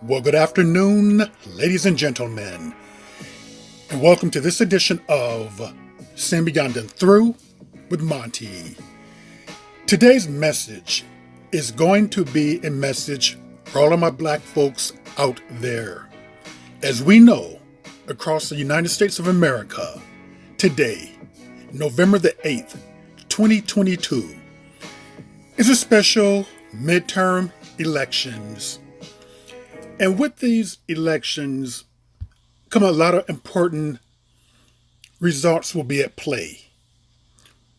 Well, good afternoon, ladies and gentlemen, and welcome to this edition of Sin Beyond and Through with Monty. Today's message is going to be a message for all of my black folks out there. As we know, across the United States of America, today, November the 8th, 2022, is a special midterm elections. And with these elections come a lot of important results will be at play.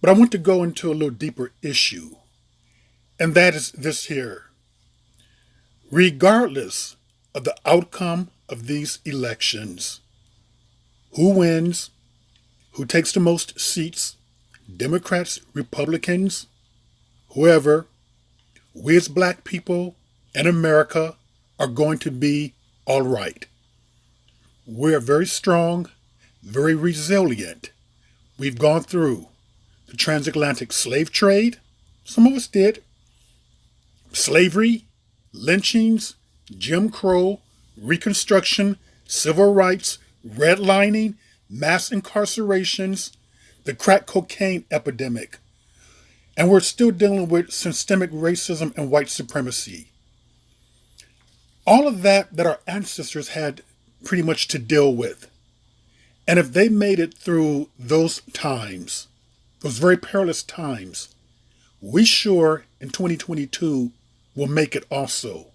But I want to go into a little deeper issue, and that is this here. Regardless of the outcome of these elections, who wins, who takes the most seats, Democrats, Republicans, whoever, we as black people in America are going to be all right. We're very strong, very resilient. We've gone through the transatlantic slave trade. Some of us did. Slavery, lynchings, Jim Crow, Reconstruction, civil rights, redlining, mass incarcerations, the crack cocaine epidemic. And we're still dealing with systemic racism and white supremacy. All of that our ancestors had pretty much to deal with. And if they made it through those times, those very perilous times, we sure in 2022 will make it also.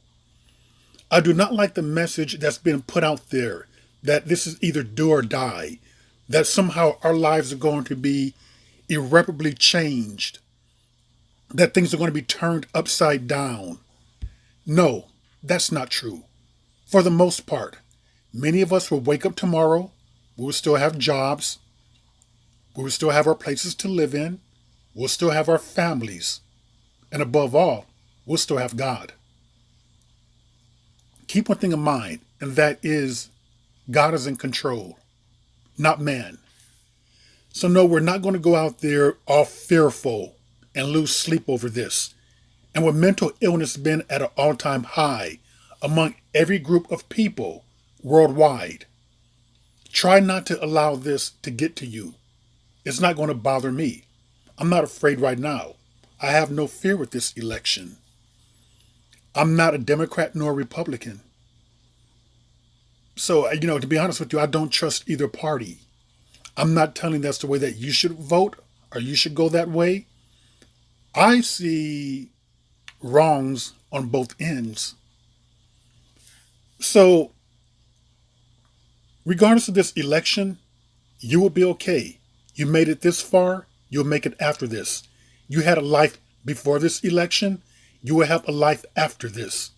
I do not like the message that's been put out there that this is either do or die, that somehow our lives are going to be irreparably changed, that things are going to be turned upside down. No, that's not true. For the most part, many of us will wake up tomorrow, we will still have jobs, we will still have our places to live in, we'll still have our families, and above all, we'll still have God. Keep one thing in mind, and that is God is in control, not man. So no, we're not going to go out there all fearful and lose sleep over this. And with mental illness been at an all-time high among every group of people worldwide, try not to allow this to get to you. It's not going to bother me. I'm not afraid right now. I have no fear with this election. I'm not a Democrat nor a Republican. So, to be honest with you, I don't trust either party. I'm not telling that's the way that you should vote or you should go that way. I see wrongs on both ends. So, regardless of this election, you will be okay. You made it this far, you'll make it after this. You had a life before this election, you will have a life after this.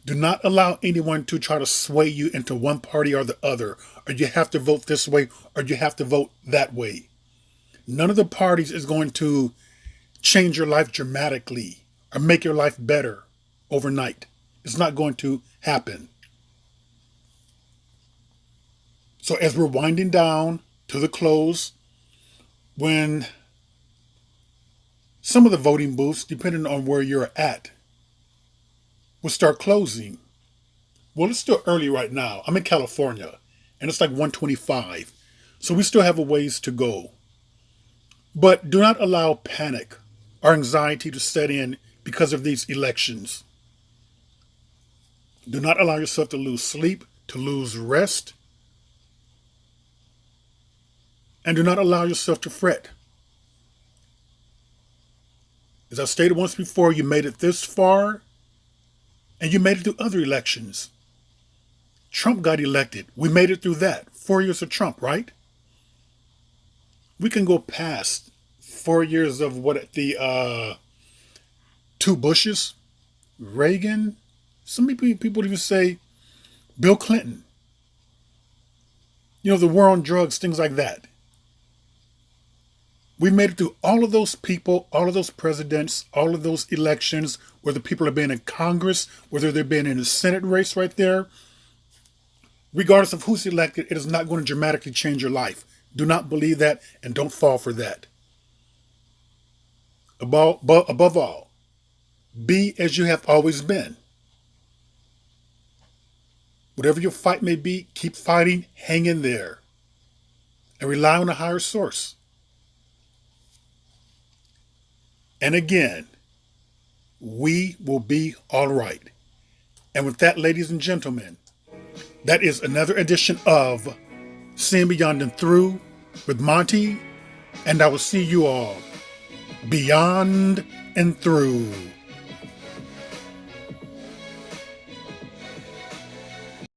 Do not allow anyone to try to sway you into one party or the other, or you have to vote this way, or you have to vote that way. None of the parties is going to change your life dramatically or make your life better overnight. It's not going to happen. So as we're winding down to the close, when some of the voting booths, depending on where you're at, will start closing. Well, it's still early right now. I'm in California, and it's like 1:25. So we still have a ways to go. But do not allow panic or anxiety to set in because of these elections. Do not allow yourself to lose sleep, to lose rest, and do not allow yourself to fret. As I stated once before, you made it this far, and you made it through other elections. Trump got elected. We made it through that. 4 years of Trump, right? We can go past 4 years of the two Bushes, Reagan. Some people even say Bill Clinton. The war on drugs, things like that. We made it through all of those people, all of those presidents, all of those elections, whether people have been in Congress, whether they've been in a Senate race right there. Regardless of who's elected, it is not going to dramatically change your life. Do not believe that and don't fall for that. Above all, be as you have always been. Whatever your fight may be, keep fighting, hang in there, and rely on a higher source. And again, we will be all right. And with that, ladies and gentlemen, that is another edition of Seeing Beyond and Through with Monty, and I will see you all beyond and through.